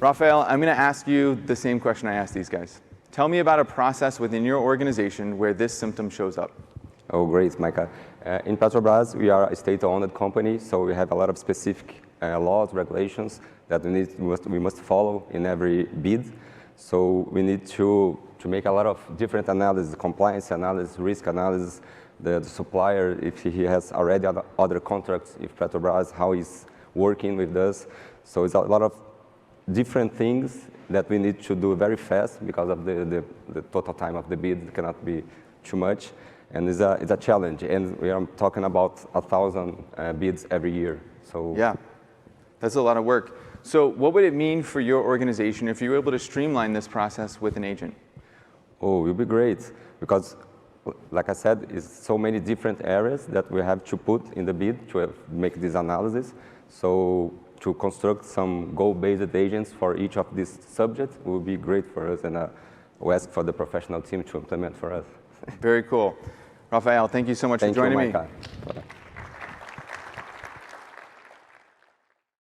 Rafael, I'm going to ask you the same question I asked these guys. Tell me about a process within your organization where this symptom shows up. Oh, great, Micah. In Petrobras, we are a state-owned company, so we have a lot of specific laws, regulations that we must follow in every bid. So we need to make a lot of different analysis, compliance analysis, risk analysis, the supplier, if he has already other contracts, if Petrobras, how he's working with us. So it's a lot of different things that we need to do very fast because of the total time of the bid. It cannot be too much. And it's a challenge. And we are talking about 1,000 bids every year. So yeah, that's a lot of work. So what would it mean for your organization if you were able to streamline this process with an agent? Oh, it would be great. Because, like I said, it's so many different areas that we have to put in the bid to make this analysis. So to construct some goal-based agents for each of these subjects will be great for us, and we ask for the professional team to implement for us. Very cool. Rafael, thank you so much for joining me. Thank you, Micah.